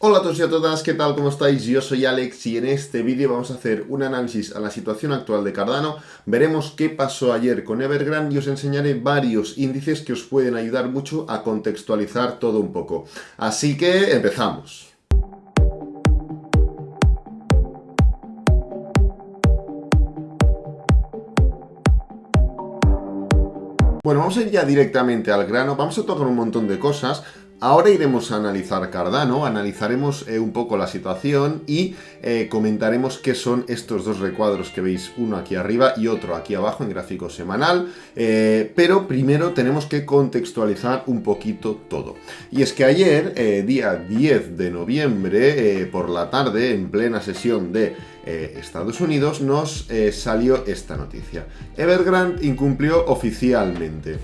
Hola a todos y a todas, ¿qué tal? ¿Cómo estáis? Yo soy Alex y en este vídeo vamos a hacer un análisis a la situación actual de Cardano. Veremos qué pasó ayer con Evergrande y os enseñaré varios índices que os pueden ayudar mucho a contextualizar todo un poco. Así que empezamos. Bueno, vamos a ir ya directamente al grano, vamos a tocar un montón de cosas. Ahora iremos a analizar Cardano, analizaremos un poco la situación y comentaremos qué son estos dos recuadros que veis, uno aquí arriba y otro aquí abajo en gráfico semanal, pero primero tenemos que contextualizar un poquito todo. Y es que ayer, día 10 de noviembre, por la tarde, en plena sesión de Estados Unidos, nos salió esta noticia. Evergrande incumplió oficialmente.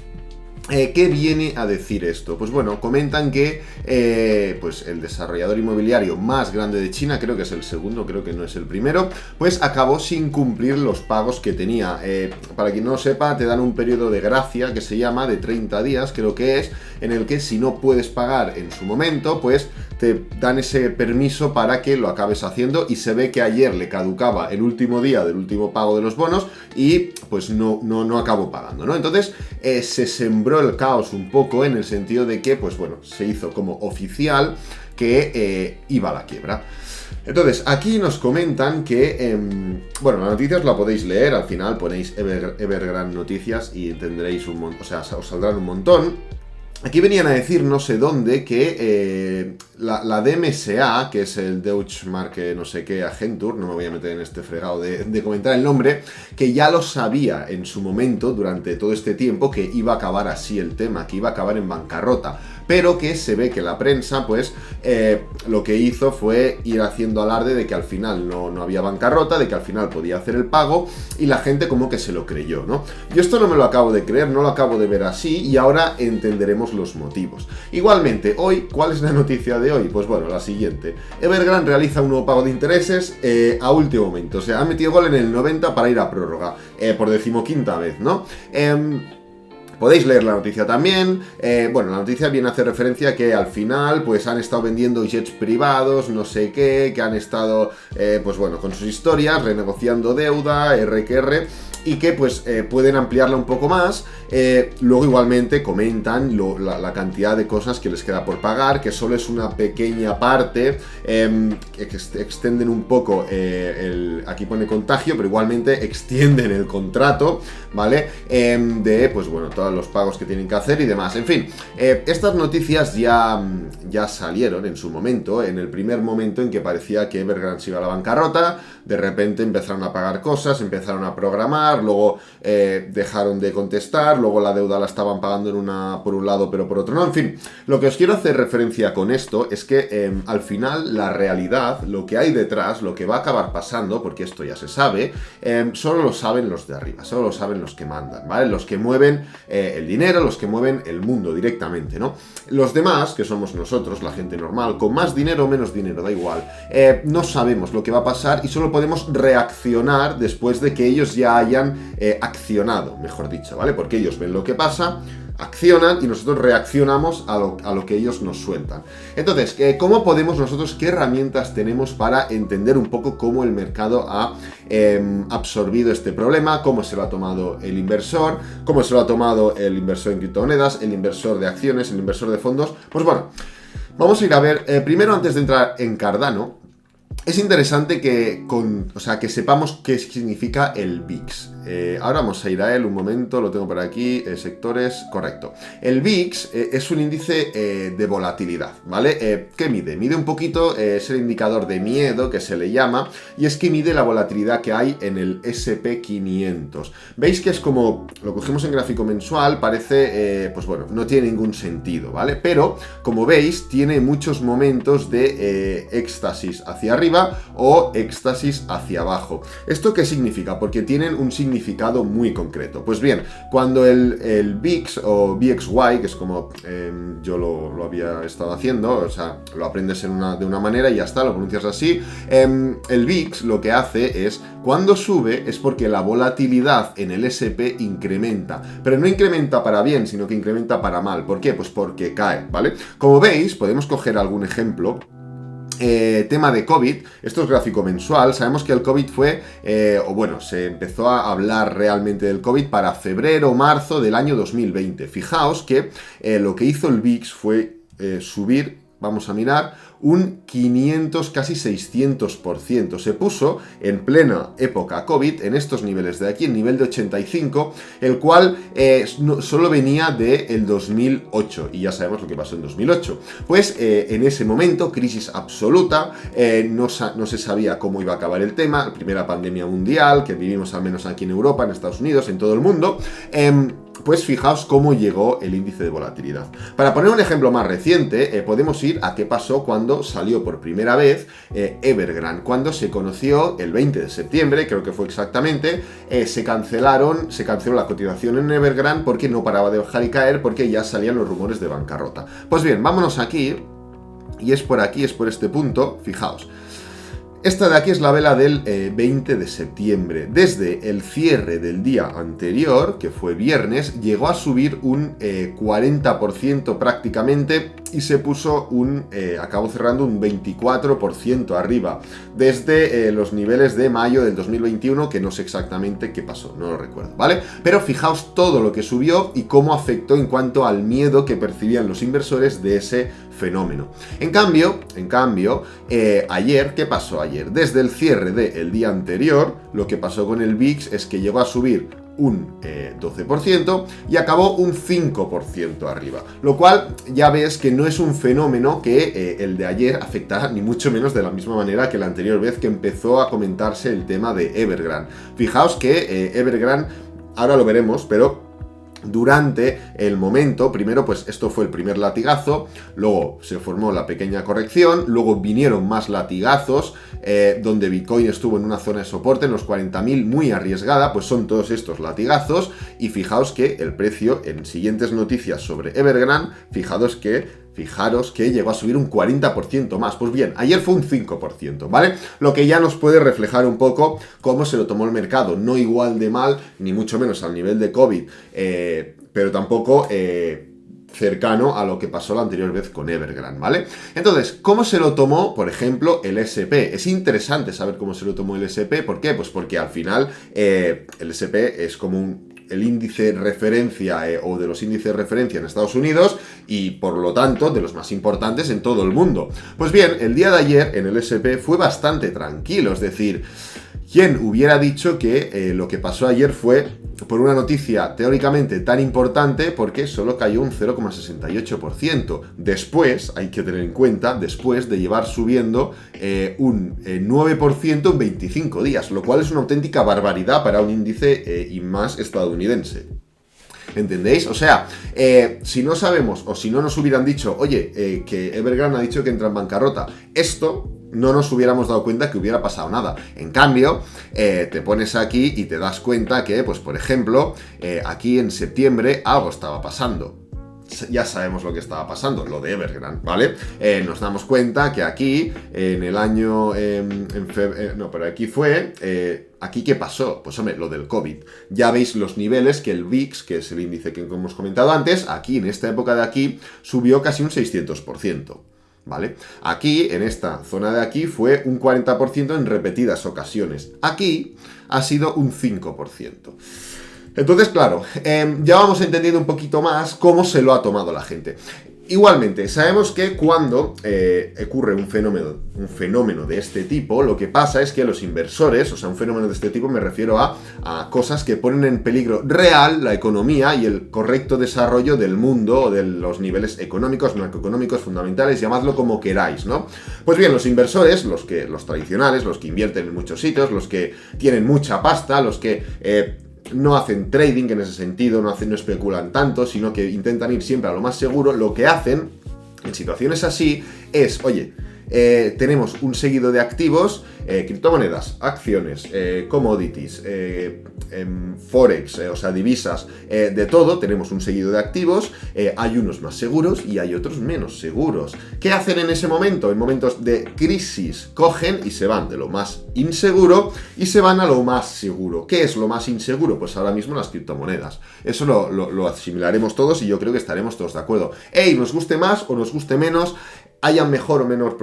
¿Qué viene a decir esto? Pues bueno, comentan que pues el desarrollador inmobiliario más grande de China, creo que es el segundo, creo que no es el primero, pues acabó sin cumplir los pagos que tenía. Para quien no lo sepa, te dan un periodo de gracia que se llama de 30 días, creo que es, en el que si no puedes pagar en su momento, pues te dan ese permiso para que lo acabes haciendo, y se ve que ayer le caducaba el último día del último pago de los bonos y pues no acabó pagando, ¿no? Entonces se sembró el caos un poco en el sentido de que, pues bueno, se hizo como oficial que iba a la quiebra. Entonces, aquí nos comentan que, bueno, la noticia os la podéis leer, al final ponéis Evergrande Noticias y tendréis un montón, o sea, os saldrán un montón. Aquí venían a decir no sé dónde que la DMSA, que es el Deutsche Marke no sé qué Agentur, no me voy a meter en este fregado de comentar el nombre, que ya lo sabía en su momento, durante todo este tiempo, que iba a acabar así el tema, que iba a acabar en bancarrota, pero que se ve que la prensa, pues, lo que hizo fue ir haciendo alarde de que al final no había bancarrota, de que al final podía hacer el pago, y la gente como que se lo creyó, ¿no? Yo esto no me lo acabo de creer, no lo acabo de ver así, y ahora entenderemos los motivos. Igualmente, hoy, ¿cuál es la noticia de hoy? Pues bueno, la siguiente. Evergrande realiza un nuevo pago de intereses a último momento, o sea, ha metido gol en el 90 para ir a prórroga, por 15ª vez, ¿no? Podéis leer la noticia también. Bueno, la noticia viene a hacer referencia a que al final pues han estado vendiendo jets privados, no sé qué, que han estado, pues bueno, con sus historias, renegociando deuda, RQR, y que pues pueden ampliarla un poco más. Luego igualmente comentan la cantidad de cosas que les queda por pagar, que solo es una pequeña parte, que extienden un poco, aquí pone contagio, pero igualmente extienden el contrato, ¿vale? De, pues bueno, todos los pagos que tienen que hacer y demás. En fin, estas noticias ya salieron en su momento, en el primer momento en que parecía que Evergrande se iba a la bancarrota. De repente empezaron a pagar cosas, empezaron a programar, luego dejaron de contestar, luego la deuda la estaban pagando por un lado, pero por otro no. En fin, lo que os quiero hacer referencia con esto es que al final la realidad, lo que hay detrás, lo que va a acabar pasando, porque esto ya se sabe, solo lo saben los de arriba, solo lo saben los que mandan, ¿vale? Los que mueven el dinero, los que mueven el mundo directamente, ¿no? Los demás, que somos nosotros, la gente normal, con más dinero o menos dinero, da igual, no sabemos lo que va a pasar y solo podemos reaccionar después de que ellos ya hayan accionado, mejor dicho, ¿vale? Porque ellos ven lo que pasa, accionan y nosotros reaccionamos a lo que ellos nos sueltan. Entonces, ¿cómo podemos nosotros, qué herramientas tenemos para entender un poco cómo el mercado ha absorbido este problema, cómo se lo ha tomado el inversor, cómo se lo ha tomado el inversor en criptomonedas, el inversor de acciones, el inversor de fondos? Pues bueno, vamos a ir a ver, primero, antes de entrar en Cardano, es interesante que sepamos qué significa el VIX. Ahora vamos a ir a él un momento, lo tengo por aquí, sectores, correcto. El VIX es un índice de volatilidad, ¿vale? ¿Qué mide? Mide un poquito, es el indicador de miedo que se le llama, y es que mide la volatilidad que hay en el S&P 500. ¿Veis que es como, lo cogemos en gráfico mensual, parece, pues bueno, no tiene ningún sentido, ¿vale? Pero, como veis, tiene muchos momentos de éxtasis hacia arriba o éxtasis hacia abajo. ¿Esto qué significa? Porque tienen un significado muy concreto. Pues bien, cuando el VIX o VXY, que es como yo lo había estado haciendo, o sea, lo aprendes de una manera y ya está, lo pronuncias así, el VIX lo que hace es, cuando sube es porque la volatilidad en el S&P incrementa, pero no incrementa para bien, sino que incrementa para mal. ¿Por qué? Pues porque cae, ¿vale? Como veis, podemos coger algún ejemplo. tema de COVID, esto es gráfico mensual, sabemos que el COVID fue, se empezó a hablar realmente del COVID para febrero o marzo del año 2020. Fijaos que lo que hizo el VIX fue subir, vamos a mirar, un 500, casi 600%. Se puso en plena época COVID, en estos niveles de aquí, el nivel de 85, el cual solo venía del 2008, y ya sabemos lo que pasó en 2008. Pues en ese momento, crisis absoluta, no se sabía cómo iba a acabar el tema, primera pandemia mundial, que vivimos al menos aquí en Europa, en Estados Unidos, en todo el mundo. Pues fijaos cómo llegó el índice de volatilidad. Para poner un ejemplo más reciente, podemos ir a qué pasó cuando salió por primera vez Evergrande. Cuando se conoció el 20 de septiembre, creo que fue exactamente, se canceló la cotización en Evergrande porque no paraba de bajar y caer, porque ya salían los rumores de bancarrota. Pues bien, vámonos aquí, y es por aquí, es por este punto, fijaos. Esta de aquí es la vela del 20 de septiembre. Desde el cierre del día anterior, que fue viernes, llegó a subir un 40% prácticamente y se puso acabó cerrando un 24% arriba. Desde los niveles de mayo del 2021, que no sé exactamente qué pasó, no lo recuerdo, ¿vale? Pero fijaos todo lo que subió y cómo afectó en cuanto al miedo que percibían los inversores de ese fenómeno. En cambio, ayer, ¿qué pasó ayer? Desde el cierre del día anterior, lo que pasó con el VIX es que llegó a subir un 12% y acabó un 5% arriba, lo cual ya ves que no es un fenómeno que el de ayer afectara ni mucho menos de la misma manera que la anterior vez que empezó a comentarse el tema de Evergrande. Fijaos que Evergrande, ahora lo veremos, pero durante el momento, primero pues esto fue el primer latigazo, luego se formó la pequeña corrección, luego vinieron más latigazos, donde Bitcoin estuvo en una zona de soporte en los 40.000 muy arriesgada, pues son todos estos latigazos, y fijaos que el precio en siguientes noticias sobre Evergrande, fijaros que llegó a subir un 40% más. Pues bien, ayer fue un 5%, ¿vale? Lo que ya nos puede reflejar un poco cómo se lo tomó el mercado. No igual de mal, ni mucho menos al nivel de COVID, pero tampoco cercano a lo que pasó la anterior vez con Evergrande, ¿vale? Entonces, ¿cómo se lo tomó, por ejemplo, el S&P? Es interesante saber cómo se lo tomó el S&P. ¿Por qué? Pues porque al final el S&P es como el índice de referencia o de los índices de referencia en Estados Unidos y por lo tanto de los más importantes en todo el mundo. Pues bien, el día de ayer en el S&P fue bastante tranquilo, es decir, ¿quién hubiera dicho que lo que pasó ayer fue por una noticia teóricamente tan importante? Porque solo cayó un 0,68%. Después, hay que tener en cuenta, después de llevar subiendo un 9% en 25 días, lo cual es una auténtica barbaridad para un índice y más estadounidense. ¿Entendéis? O sea, si no sabemos o si no nos hubieran dicho, oye, que Evergrande ha dicho que entra en bancarrota, esto no nos hubiéramos dado cuenta que hubiera pasado nada. En cambio, te pones aquí y te das cuenta que, pues por ejemplo, aquí en septiembre algo estaba pasando. Ya sabemos lo que estaba pasando, lo de Evergrande, ¿vale? Nos damos cuenta que aquí, en el año, pero aquí fue, ¿aquí qué pasó? Pues hombre, lo del COVID. Ya veis los niveles que el VIX, que es el índice que hemos comentado antes, aquí, en esta época de aquí, subió casi un 600%. ¿Vale? Aquí, en esta zona de aquí, fue un 40% en repetidas ocasiones. Aquí ha sido un 5%. Entonces, claro, ya vamos entendiendo un poquito más cómo se lo ha tomado la gente. Igualmente, sabemos que cuando ocurre un fenómeno de este tipo, lo que pasa es que los inversores, o sea, un fenómeno de este tipo me refiero a cosas que ponen en peligro real la economía y el correcto desarrollo del mundo o de los niveles económicos, macroeconómicos, fundamentales, llamadlo como queráis, ¿no? Pues bien, los inversores, los tradicionales, los que invierten en muchos sitios, los que tienen mucha pasta, los que no hacen trading en ese sentido, no especulan tanto, sino que intentan ir siempre a lo más seguro, lo que hacen en situaciones así es, oye, tenemos un seguido de activos, criptomonedas, acciones, commodities, forex, o sea, divisas, de todo, tenemos un seguido de activos, hay unos más seguros y hay otros menos seguros. ¿Qué hacen en ese momento? En momentos de crisis, cogen y se van de lo más inseguro y se van a lo más seguro. ¿Qué es lo más inseguro? Pues ahora mismo las criptomonedas. Eso lo asimilaremos todos y yo creo que estaremos todos de acuerdo. Nos guste más o nos guste menos, haya mejor o menor,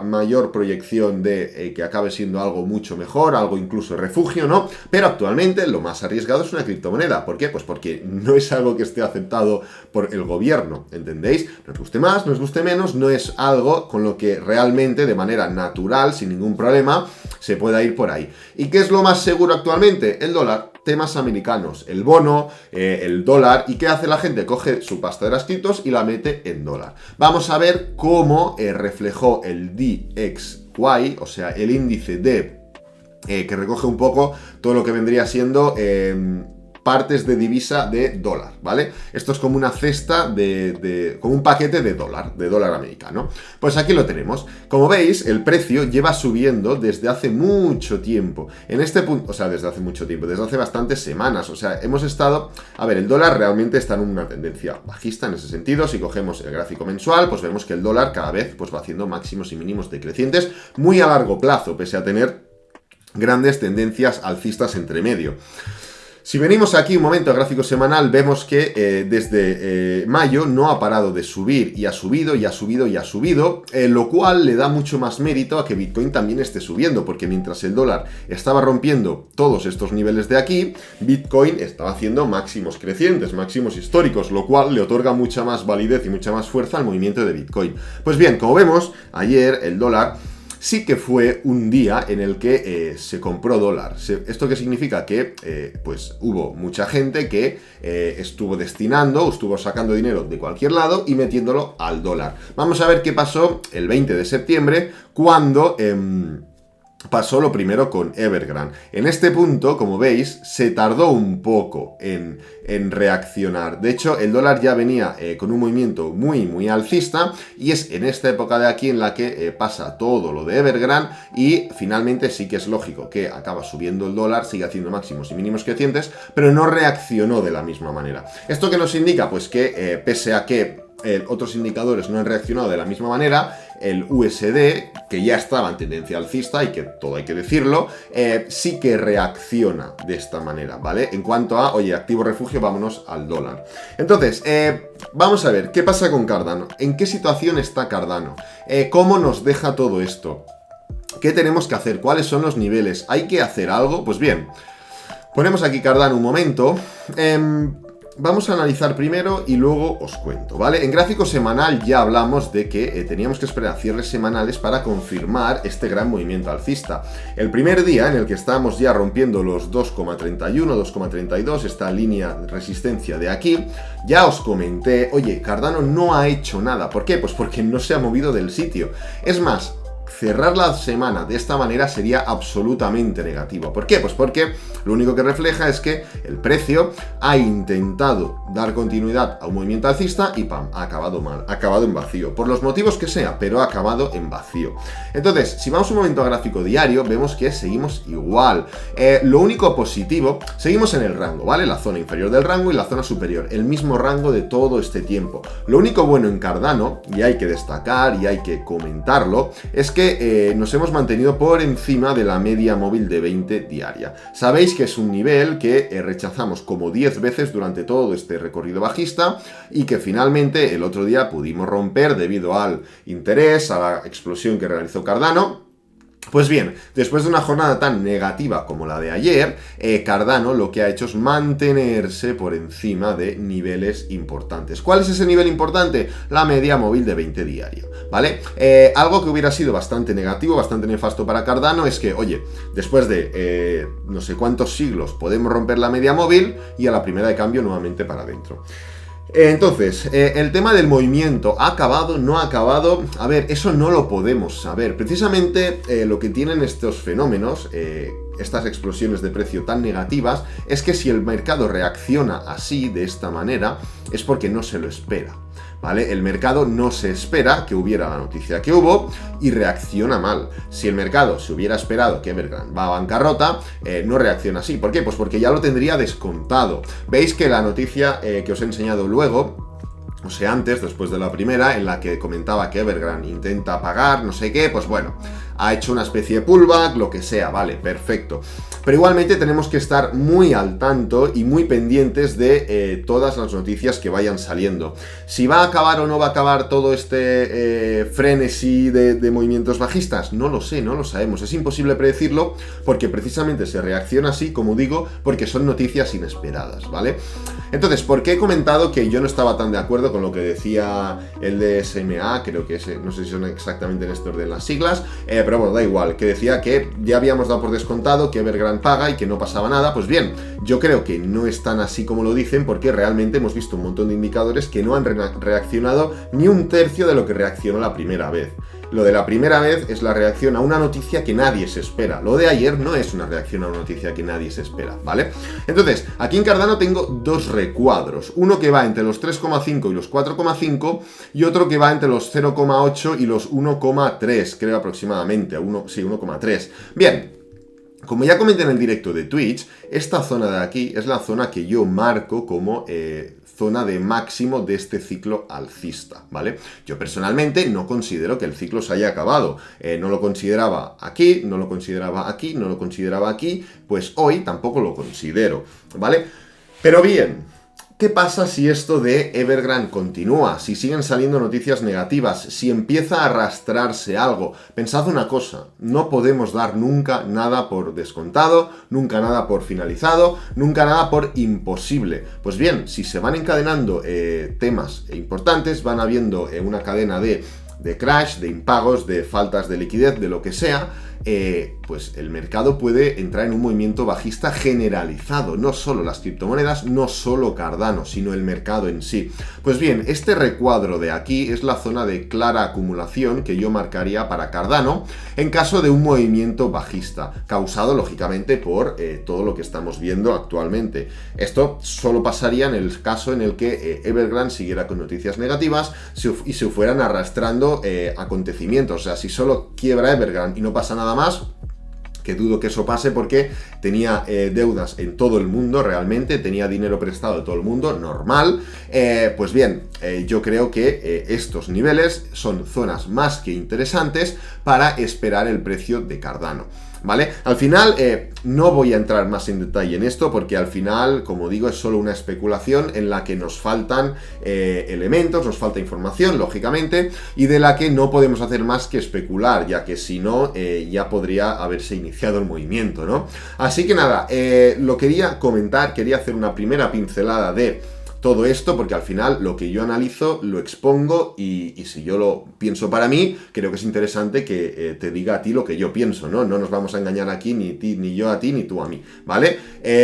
mayor proyección de que acabe siendo algo mucho mejor, algo incluso refugio, ¿no? Pero actualmente lo más arriesgado es una criptomoneda. ¿Por qué? Pues porque no es algo que esté aceptado por el gobierno, ¿entendéis? Nos guste más, nos guste menos, no es algo con lo que realmente, de manera natural, sin ningún problema, se pueda ir por ahí. ¿Y qué es lo más seguro actualmente? El dólar. Temas americanos, el bono, el dólar. ¿Y qué hace la gente? Coge su pasta de las criptos y la mete en dólar. Vamos a ver cómo reflejó el DXY, o sea, el índice de que recoge un poco todo lo que vendría siendo partes de divisa de dólar, ¿vale? Esto es como una cesta como un paquete de dólar americano. Pues aquí lo tenemos. Como veis, el precio lleva subiendo desde hace mucho tiempo. En este punto, o sea, desde hace bastantes semanas. O sea, hemos estado... A ver, el dólar realmente está en una tendencia bajista en ese sentido. Si cogemos el gráfico mensual, pues vemos que el dólar cada vez pues va haciendo máximos y mínimos decrecientes muy a largo plazo, pese a tener grandes tendencias alcistas entre medio. Si venimos aquí un momento al gráfico semanal, vemos que desde mayo no ha parado de subir y ha subido y ha subido y ha subido, lo cual le da mucho más mérito a que Bitcoin también esté subiendo, porque mientras el dólar estaba rompiendo todos estos niveles de aquí, Bitcoin estaba haciendo máximos crecientes, máximos históricos, lo cual le otorga mucha más validez y mucha más fuerza al movimiento de Bitcoin. Pues bien, como vemos, ayer el dólar sí que fue un día en el que se compró dólar. ¿Esto qué significa? Que pues hubo mucha gente que estuvo sacando dinero de cualquier lado y metiéndolo al dólar. Vamos a ver qué pasó el 20 de septiembre cuando... pasó lo primero con Evergrande. En este punto, como veis, se tardó un poco en reaccionar. De hecho, el dólar ya venía con un movimiento muy alcista y es en esta época de aquí en la que pasa todo lo de Evergrande y finalmente sí que es lógico que acaba subiendo el dólar, sigue haciendo máximos y mínimos crecientes, pero no reaccionó de la misma manera. ¿Esto qué nos indica? Pues que pese a que otros indicadores no han reaccionado de la misma manera, el USD, que ya estaba en tendencia alcista y que todo hay que decirlo, sí que reacciona de esta manera, ¿vale? En cuanto a, oye, activo refugio, vámonos al dólar. Entonces, vamos a ver, ¿qué pasa con Cardano? ¿En qué situación está Cardano? ¿Cómo nos deja todo esto? ¿Qué tenemos que hacer? ¿Cuáles son los niveles? ¿Hay que hacer algo? Pues bien, ponemos aquí Cardano un momento. Vamos a analizar primero y luego os cuento, ¿vale? En gráfico semanal ya hablamos de que teníamos que esperar cierres semanales para confirmar este gran movimiento alcista. El primer día en el que estábamos ya rompiendo los 2,31, 2,32, esta línea de resistencia de aquí, ya os comenté, oye, Cardano no ha hecho nada. ¿Por qué? Pues porque no se ha movido del sitio. Es más, cerrar la semana de esta manera sería absolutamente negativo. ¿Por qué? Pues porque lo único que refleja es que el precio ha intentado dar continuidad a un movimiento alcista y ¡pam! Ha acabado mal, ha acabado en vacío. Por los motivos que sea, pero ha acabado en vacío. Entonces, si vamos un momento a gráfico diario, vemos que seguimos igual. Lo único positivo, seguimos en el rango, ¿vale? La zona inferior del rango y la zona superior, el mismo rango de todo este tiempo. Lo único bueno en Cardano, y hay que destacar y hay que comentarlo, es que nos hemos mantenido por encima de la media móvil de 20 diaria. Sabéis que es un nivel que rechazamos como 10 veces durante todo este recorrido bajista y que finalmente el otro día pudimos romper debido al interés, a la explosión que realizó Cardano. Pues bien, después de una jornada tan negativa como la de ayer, Cardano lo que ha hecho es mantenerse por encima de niveles importantes. ¿Cuál es ese nivel importante? La media móvil de 20 diario, ¿vale? Algo que hubiera sido bastante negativo, bastante nefasto para Cardano es que, oye, después de no sé cuántos siglos podemos romper la media móvil y a la primera de cambio nuevamente para adentro. Entonces, el tema del movimiento, ¿ha acabado? ¿No ha acabado? A ver, eso no lo podemos saber. Precisamente lo que tienen estos fenómenos, estas explosiones de precio tan negativas, es que si el mercado reacciona así, de esta manera, es porque no se lo espera, ¿vale? El mercado no se espera que hubiera la noticia que hubo y reacciona mal. Si el mercado se hubiera esperado que Evergrande va a bancarrota, no reacciona así. ¿Por qué? Pues porque ya lo tendría descontado. Veis que la noticia que os he enseñado luego, o sea, antes, después de la primera, en la que comentaba que Evergrande intenta pagar, no sé qué, pues bueno, ha hecho una especie de pullback, lo que sea, vale, perfecto. Pero igualmente tenemos que estar muy al tanto y muy pendientes de todas las noticias que vayan saliendo. Si va a acabar o no va a acabar todo este frenesí de movimientos bajistas, no lo sé, no lo sabemos. Es imposible predecirlo porque precisamente se reacciona así, como digo, porque son noticias inesperadas, ¿vale? Entonces, ¿por qué he comentado que yo no estaba tan de acuerdo con lo que decía el de SMA? Creo que no sé si son exactamente en este orden las siglas, pero bueno, da igual, que decía que ya habíamos dado por descontado que Evergrande paga y que no pasaba nada. Pues bien, yo creo que no es tan así como lo dicen, porque realmente hemos visto un montón de indicadores que no han reaccionado ni un tercio de lo que reaccionó la primera vez. Lo de la primera vez es la reacción a una noticia que nadie se espera. Lo de ayer no es una reacción a una noticia que nadie se espera, ¿vale? Entonces, aquí en Cardano tengo dos recuadros. Uno que va entre los 3,5 y los 4,5 y otro que va entre los 0,8 y los 1,3, creo aproximadamente. 1,3. Bien. Como ya comenté en el directo de Twitch, esta zona de aquí es la zona que yo marco como zona de máximo de este ciclo alcista, ¿vale? Yo personalmente no considero que el ciclo se haya acabado. No lo consideraba aquí, no lo consideraba aquí, no lo consideraba aquí, pues hoy tampoco lo considero, ¿vale? Pero bien, ¿qué pasa si esto de Evergrande continúa? Si siguen saliendo noticias negativas, si empieza a arrastrarse algo. Pensad una cosa, no podemos dar nunca nada por descontado, nunca nada por finalizado, nunca nada por imposible. Pues bien, si se van encadenando temas importantes, van habiendo una cadena de crash, de impagos, de faltas de liquidez, de lo que sea, pues el mercado puede entrar en un movimiento bajista generalizado, no solo las criptomonedas, no solo Cardano, sino el mercado en sí. Pues bien, este recuadro de aquí es la zona de clara acumulación que yo marcaría para Cardano en caso de un movimiento bajista, causado lógicamente por todo lo que estamos viendo actualmente. Esto solo pasaría en el caso en el que Evergrande siguiera con noticias negativas y se fueran arrastrando acontecimientos. O sea, si solo quiebra Evergrande y no pasa nada más, que dudo que eso pase porque tenía deudas en todo el mundo, realmente, tenía dinero prestado de todo el mundo, normal. Pues bien, yo creo que estos niveles son zonas más que interesantes para esperar el precio de Cardano, ¿vale? Al final, no voy a entrar más en detalle en esto porque al final, como digo, es solo una especulación en la que nos faltan elementos, nos falta información, lógicamente, y de la que no podemos hacer más que especular, ya que si no, ya podría haberse iniciado el movimiento, ¿no? Así que nada, lo quería comentar, quería hacer una primera pincelada de todo esto, porque al final lo que yo analizo lo expongo y si yo lo pienso para mí, creo que es interesante que te diga a ti lo que yo pienso, ¿no? No nos vamos a engañar aquí, ni yo a ti, ni tú a mí, ¿vale?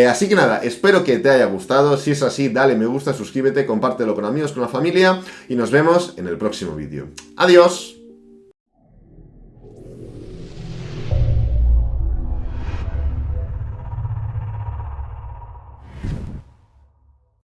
Así que nada, espero que te haya gustado. Si es así, dale me gusta, suscríbete, compártelo con amigos, con la familia y nos vemos en el próximo vídeo. ¡Adiós!